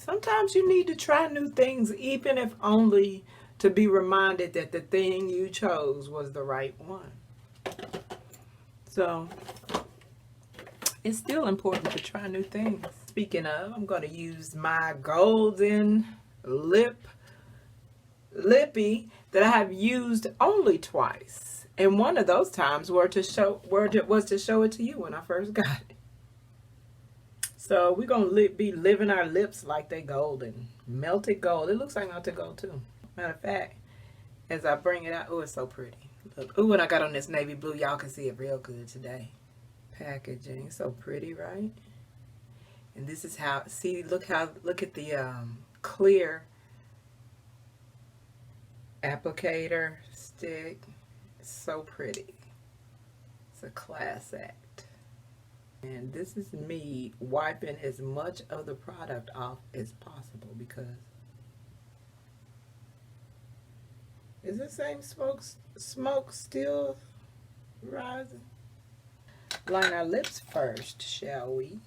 Sometimes you need to try new things, even if only to be reminded that the thing you chose was the right one. So it's still important to try new things. Speaking of, I'm going to use my golden lippie that I have used only twice. And one of those times was to show it to you when I first got it. So we're going to be living our lips like they golden. Melted gold. It looks like melted gold too. Matter of fact, as I bring it out, oh, it's so pretty. Look, ooh, and I got on this navy blue. Y'all can see it real good today. Packaging. So pretty, right? And this is how, see, look at the clear applicator stick. It's so pretty. It's a class act. And this is me wiping as much of the product off as possible because is the same smoke still rising? Line our lips first, shall we?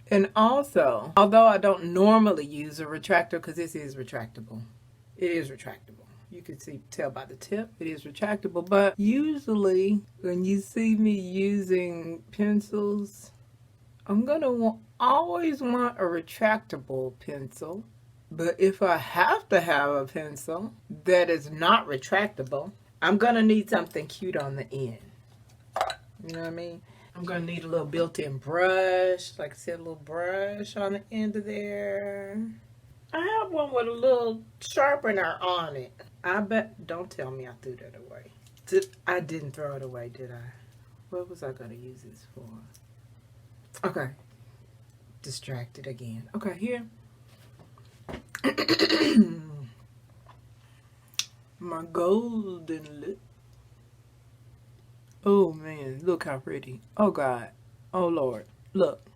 And also, although I don't normally use a retractor because this is retractable. It is retractable. You can tell by the tip, it is retractable. But usually, when you see me using pencils, I'm going to always want a retractable pencil. But if I have to have a pencil that is not retractable, I'm going to need something cute on the end. You know what I mean? I'm going to need a little built-in brush. Like I said, a little brush on the end of there. I have one with a little sharpener on it. I bet, don't tell me I threw that away. I didn't throw it away, did I? What was I going to use this for? Okay. Distracted again. Okay, here. My golden lip. Oh man, look how pretty. Oh God. Oh Lord. Look.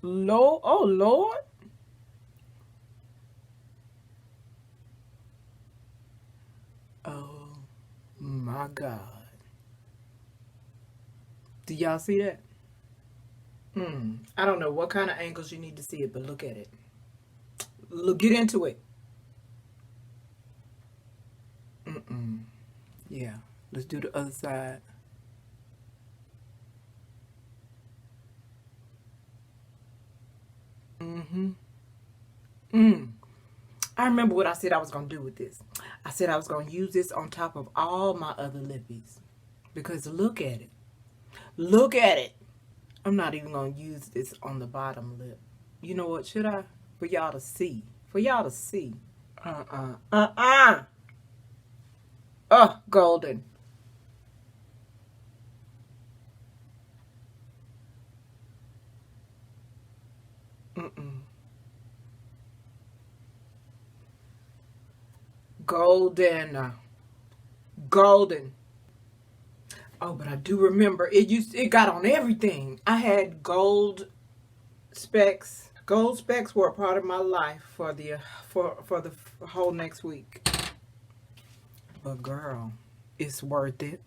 Lord. Oh Lord. Oh my God. Do y'all see that? I don't know what kind of angles you need to see it, but look at it. Look, get into it. Yeah, let's do the other side. I remember what I said I was going to do with this. I said I was going to use this on top of all my other lippies. Because look at it. Look at it. I'm not even going to use this on the bottom lip. You know what? Should I? For y'all to see. For y'all to see. Oh, golden. Golden. Golden. Oh, but I do remember it got on everything. I had gold specks. Gold specks were a part of my life for the whole next week. But girl, it's worth it.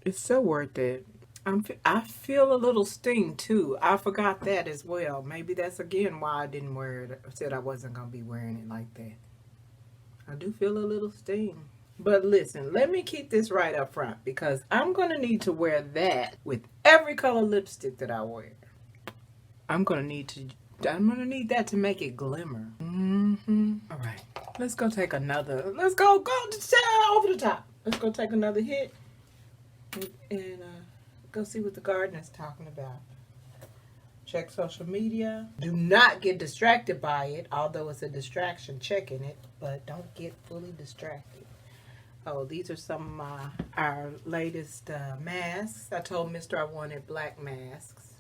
It's so worth it. I feel a little sting too. I forgot that as well. Maybe that's again why I didn't wear it. I said I wasn't going to be wearing it like that. I do feel a little sting. But listen, let me keep this right up front because I'm going to need to wear that with every color lipstick that I wear. I'm going to need that to make it glimmer. All right. Let's go take another. Let's go over the top. Let's go take another hit and go see what the gardener's talking about. Check social media. Do not get distracted by it, although it's a distraction checking it, but don't get fully distracted. Oh, these are some of our latest masks. I told Mr. I wanted black masks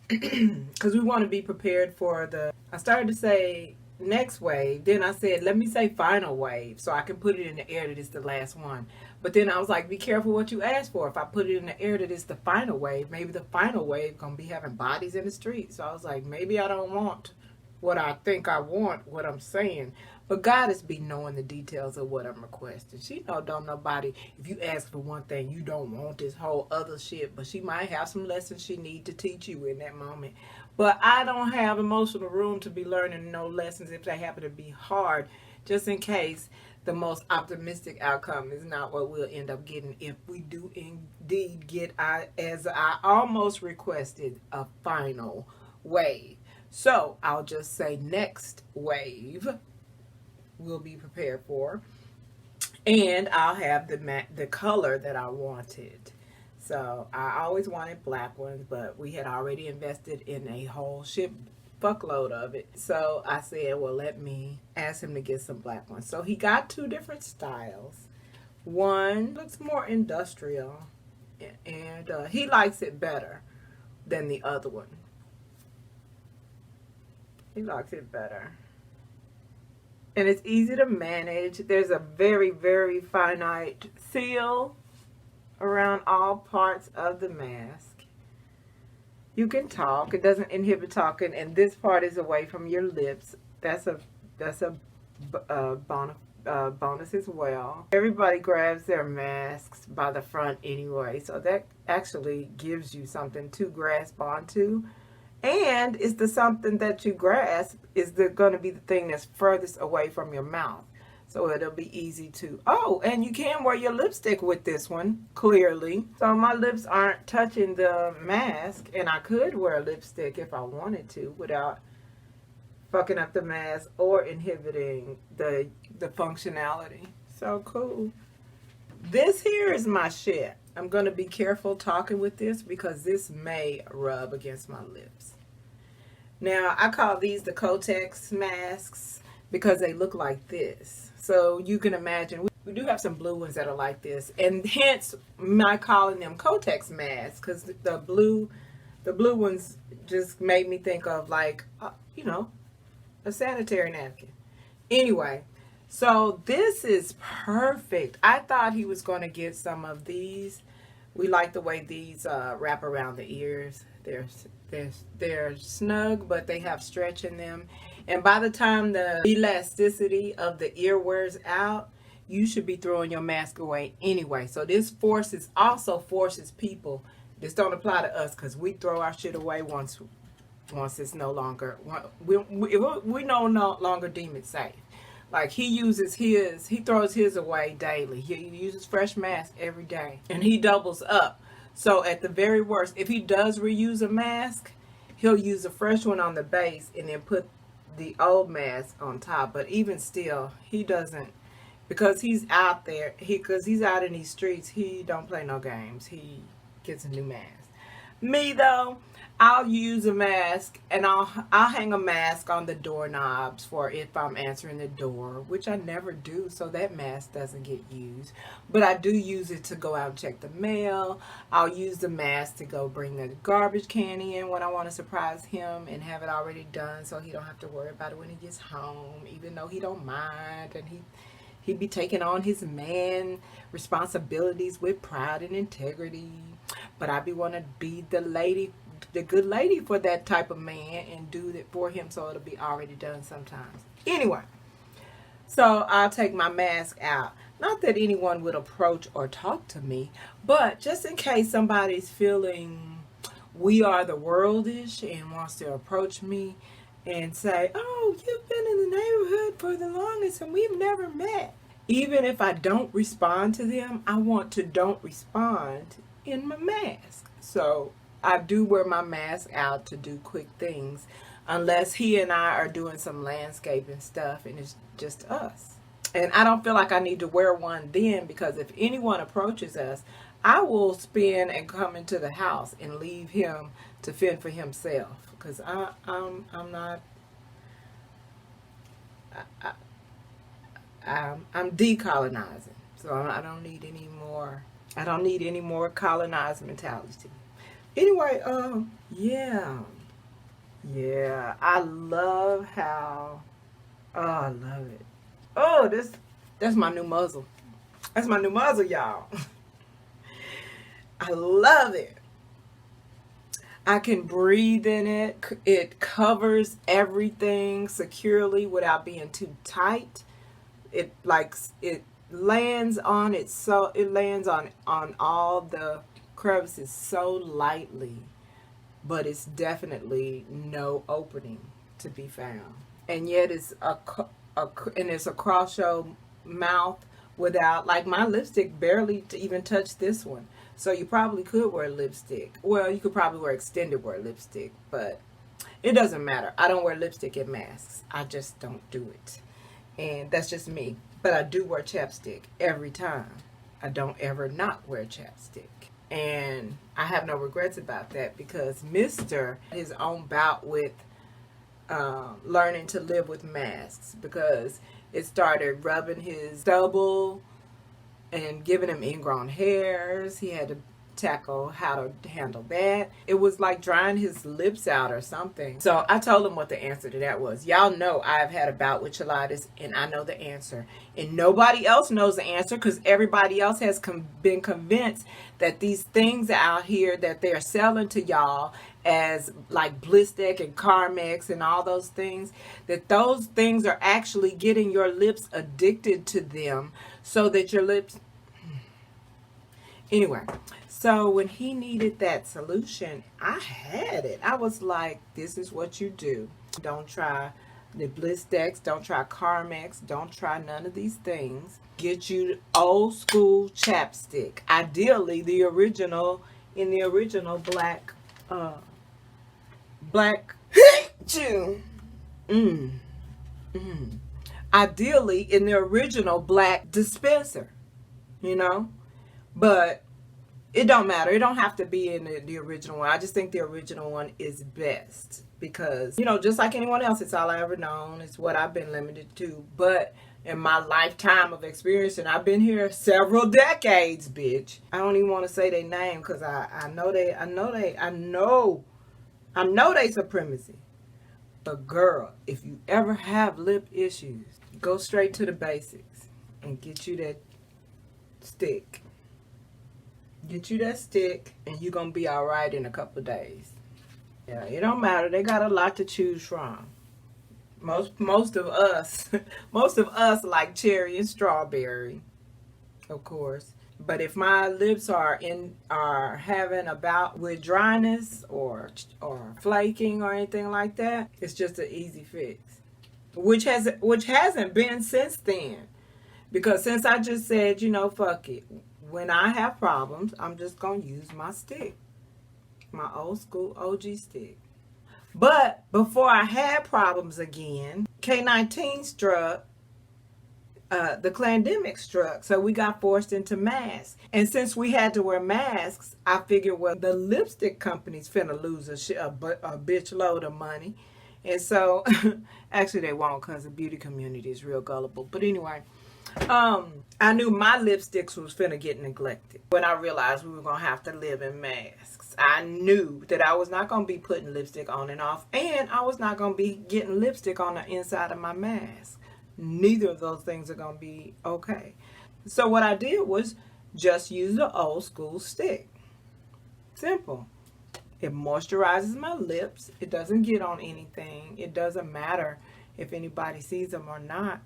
because we want to be prepared for I started to say next wave, then I said let me say final wave so I can put it in the air that it's the last one. But then I was like, be careful what you ask for. If I put it in the air that it's the final wave, maybe the final wave gonna be having bodies in the street. So I was like, maybe I don't want what I think I want, what I'm saying. But Goddess be knowing the details of what I'm requesting. She know don't nobody, if you ask for one thing, you don't want this whole other shit. But she might have some lessons she need to teach you in that moment. But I don't have emotional room to be learning no lessons if they happen to be hard, just in case the most optimistic outcome is not what we'll end up getting if we do indeed get, as I almost requested, a final wave. So I'll just say next wave we'll be prepared for, and I'll have the color that I wanted. So I always wanted black ones, but we had already invested in a whole ship fuckload of it. So I said, well, let me ask him to get some black ones. So he got two different styles. One looks more industrial, and he likes it better than the other one. He likes it better. And it's easy to manage. There's a very, very finite seal around all parts of the mask. You can talk. It doesn't inhibit talking, and this part is away from your lips. That's a bonus as well. Everybody grabs their masks by the front anyway, so that actually gives you something to grasp onto. And it's the something that you grasp is going to be the thing that's furthest away from your mouth. So it'll be easy to, oh, and you can wear your lipstick with this one, clearly. So my lips aren't touching the mask, and I could wear lipstick if I wanted to without fucking up the mask or inhibiting the functionality. So cool. This here is my shit. I'm going to be careful talking with this because this may rub against my lips. Now, I call these the Kotex masks because they look like this. So you can imagine, we do have some blue ones that are like this. And hence, my calling them Kotex masks because the blue ones just made me think of like, you know, a sanitary napkin. Anyway, so this is perfect. I thought he was going to get some of these. We like the way these wrap around the ears. They're snug, but they have stretch in them. And by the time the elasticity of the ear wears out, you should be throwing your mask away anyway. So this also forces people. This don't apply to us because we throw our shit away once it's no longer, we no longer deem it safe. Like he throws his away daily. He uses fresh mask every day, and he doubles up. So at the very worst, if he does reuse a mask, he'll use a fresh one on the base and then put the old mask on top. But even still, he doesn't, because he's out there, because he's out in these streets, he don't play no games. He gets a new mask. Me though, I'll use a mask, and I'll hang a mask on the doorknobs for if I'm answering the door, which I never do, so that mask doesn't get used. But I do use it to go out and check the mail. I'll use the mask to go bring the garbage can in when I want to surprise him and have it already done, so he don't have to worry about it when he gets home, even though he don't mind, and he'd be taking on his man responsibilities with pride and integrity. But I want to be the good lady for that type of man and do it for him, so it'll be already done sometimes. Anyway, so I'll take my mask out. Not that anyone would approach or talk to me, but just in case somebody's feeling we are the worldish and wants to approach me and say, oh, you've been in the neighborhood for the longest and we've never met. Even if I don't respond to them, I want to don't respond in my mask. So I do wear my mask out to do quick things, unless he and I are doing some landscaping stuff and it's just us. And I don't feel like I need to wear one then, because if anyone approaches us, I will spin and come into the house and leave him to fend for himself, because I'm decolonizing. So I don't need any more. I don't need any more colonized mentality. Anyway, yeah, I love how, I love it. Oh, that's my new muzzle. That's my new muzzle, y'all. I love it. I can breathe in it. It covers everything securely without being too tight. It lands on it, so it lands on all the crevices so lightly, but it's definitely no opening to be found. And yet it's and it's a cross your mouth without, like, my lipstick barely to even touch this one. So you probably could wear lipstick. Well, you could probably wear extended wear lipstick, but it doesn't matter. I don't wear lipstick in masks. I just don't do it. And that's just me. But I do wear chapstick every time. I don't ever not wear chapstick. And I have no regrets about that, because Mr. his own bout with learning to live with masks, because it started rubbing his stubble and giving him ingrown hairs. He had to tackle how to handle that. It was like drying his lips out or something. So I told him what the answer to that was. Y'all know I've had a bout with cheilitis, and I know the answer. And nobody else knows the answer, because everybody else has been convinced that these things out here that they're selling to y'all as like Blistex and Carmex and all those things, that those things are actually getting your lips addicted to them, so that your lips... Anyway, so when he needed that solution, I had it. I was like, this is what you do. Don't try the Blistex, don't try Carmex, don't try none of these things. Get you old school chapstick. Ideally, the original, in the original black chew. Ideally, in the original black dispenser, you know? But it don't matter. It don't have to be in the original one. I just think the original one is best, because, you know, just like anyone else, it's all I ever known. It's what I've been limited to. But in my lifetime of experience, and I've been here several decades, bitch. I don't even want to say their name, because I know they supremacy. But girl, if you ever have lip issues, go straight to the basics and get you that stick. Get you that stick, and you're going to be all right in a couple of days. Yeah, it don't matter. They got a lot to choose from. Most of us, most of us like cherry and strawberry, of course. But if my lips are having a bout with dryness or flaking or anything like that, it's just an easy fix. Which hasn't been since then. Because since I just said, you know, fuck it. When I have problems, I'm just going to use my stick. My old school OG stick. But before I had problems again, K-19 struck. The klandemic struck. So we got forced into masks. And since we had to wear masks, I figured, well, the lipstick company's finna lose a bitch load of money. And so, actually they won't, because the beauty community is real gullible. But anyway... I knew my lipsticks was finna get neglected when I realized we were gonna have to live in masks. I knew that I was not gonna be putting lipstick on and off, and I was not gonna be getting lipstick on the inside of my mask. Neither of those things are gonna be okay. So what I did was just use the old school stick. Simple. It moisturizes my lips. It doesn't get on anything. It doesn't matter if anybody sees them or not.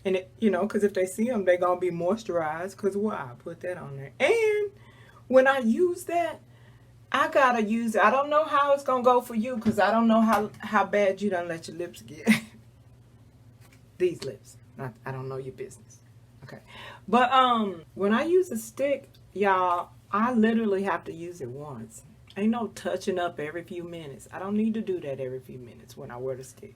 And, you know, because if they see them, they're going to be moisturized. Because why? I put that on there. And when I use that, I got to use it. I don't know how it's going to go for you, because I don't know how bad you done let your lips get. These lips. I don't know your business. Okay. But when I use a stick, y'all, I literally have to use it once. Ain't no touching up every few minutes. I don't need to do that every few minutes when I wear the stick.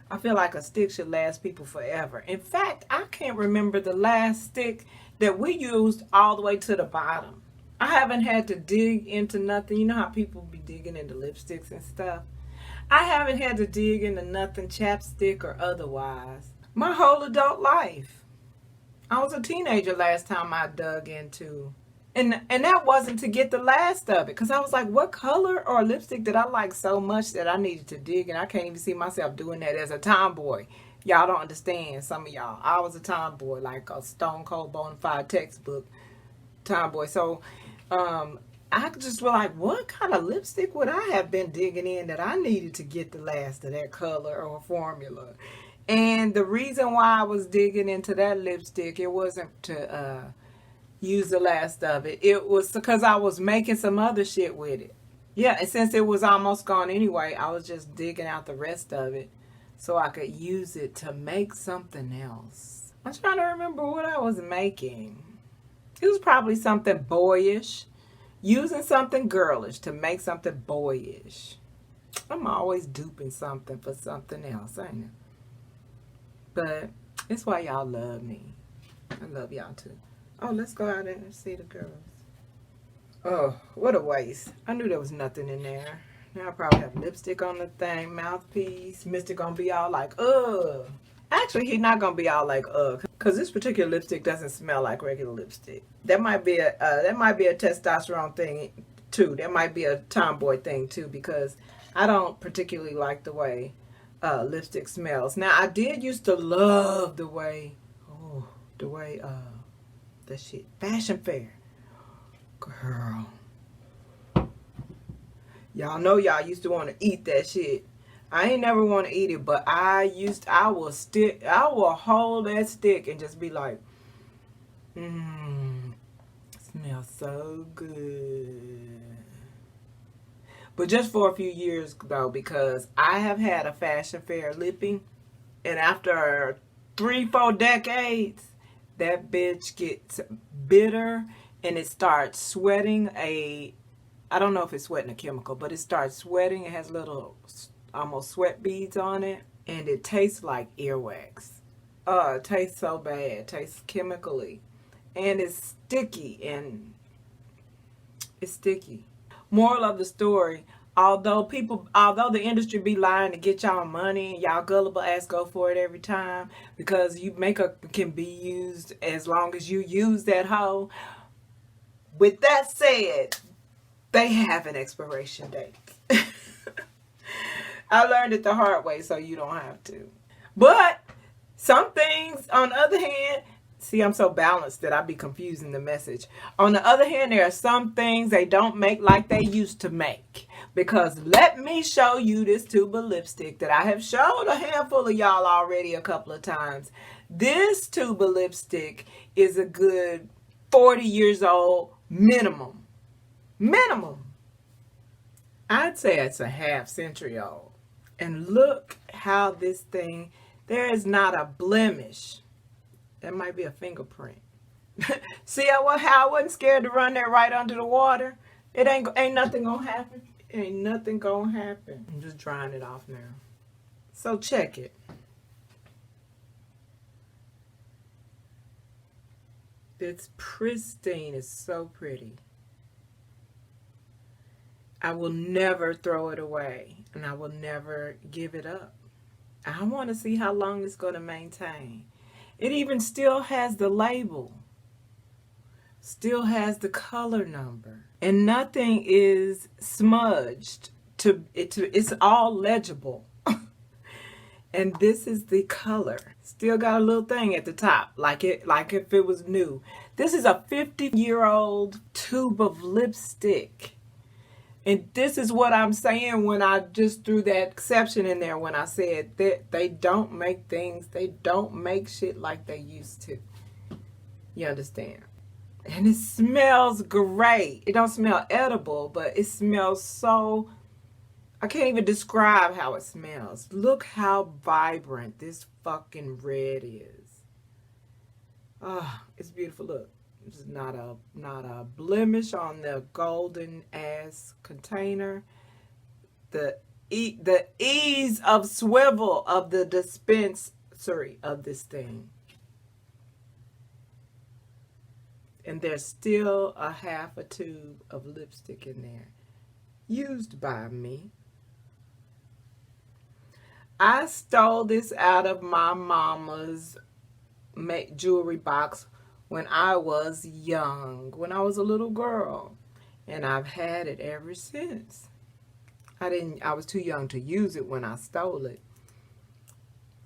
I feel like a stick should last people forever. In fact, I can't remember the last stick that we used all the way to the bottom. I haven't had to dig into nothing. You know how people be digging into lipsticks and stuff? I haven't had to dig into nothing, chapstick or otherwise, my whole adult life. I was a teenager last time I dug into. And that wasn't to get the last of it, because I was like, what color or lipstick did I like so much that I needed to dig? And I can't even see myself doing that as a tomboy. Y'all don't understand, some of y'all. I was a tomboy, like a stone cold bona fide textbook tomboy. So I just was like, what kind of lipstick would I have been digging in that I needed to get the last of that color or formula? And the reason why I was digging into that lipstick, it wasn't to use the last of it. It was because I was making some other shit with it. Yeah, and since it was almost gone anyway, I was just digging out the rest of it so I could use it to make something else. I'm trying to remember what I was making. It was probably something boyish. Using something girlish to make something boyish. I'm always duping something for something else, ain't it? But it's why y'all love me. I love y'all too. Oh, let's go out and see the girls. Oh, what a waste. I knew there was nothing in there. Now I probably have lipstick on the thing, mouthpiece. Mr. gonna be all like, ugh. Actually, he's not gonna be all like, ugh, because this particular lipstick doesn't smell like regular lipstick. That might be a testosterone thing too. That might be a tomboy thing too, because I don't particularly like the way lipstick smells. Now I did used to love the way that shit fashion fair, girl. Y'all know y'all used to want to eat that shit. I ain't never want to eat it, but I will hold that stick and just be like, smells so good. But just for a few years though, because I have had a fashion fair lippie, and after 3-4 decades, that bitch gets bitter and it starts sweating I don't know if it's sweating a chemical, but it starts sweating. It has little almost sweat beads on it, and it tastes like earwax. It tastes so bad. It tastes chemically, and it's sticky, Moral of the story: although the industry be lying to get y'all money, and y'all gullible ass go for it every time because makeup can be used as long as you use that hoe. With that said, they have an expiration date. I learned it the hard way, so you don't have to. But some things, on the other hand, see, I'm so balanced that I be confusing the message. On the other hand, there are some things they don't make like they used to make. Because let me show you this tube of lipstick that I have showed a handful of y'all already a couple of times. This tube of lipstick is a good 40 years old minimum. I'd say it's a half century old. And look how this thing, there is not a blemish. That might be a fingerprint. See how I wasn't scared to run that right under the water? It ain't nothing gonna happen. Ain't nothing gonna happen. I'm just drying it off now. So check it. It's pristine. It's so pretty. I will never throw it away, and I will never give it up. I want to see how long it's going to maintain. It even still has the label, still has the color number, and nothing is smudged. It's all legible. And this is the color. Still got a little thing at the top, like if it was new. This is a 50-year-old tube of lipstick. And this is what I'm saying when I just threw that exception in there when I said that they don't make shit like they used to. You understand? And it smells great. It don't smell edible, but it smells so, I can't even describe how it smells. Look how vibrant this fucking red is. It's beautiful. Look. There's not a blemish on the golden ass container. The ease of swivel of the dispensary of this thing. And there's still a half a tube of lipstick in there. Used by me. I stole this out of my mama's jewelry box when I was young, when I was a little girl, and I've had it ever since. I was too young to use it when I stole it.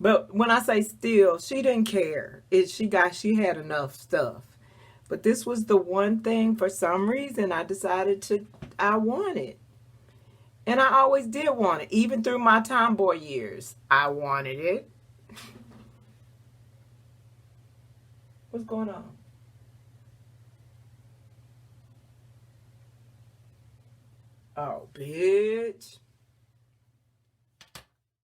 But when I say steal, she didn't care. She had enough stuff But this was the one thing, for some reason, I wanted. And I always did want it. Even through my tomboy years, I wanted it. What's going on? Oh, bitch.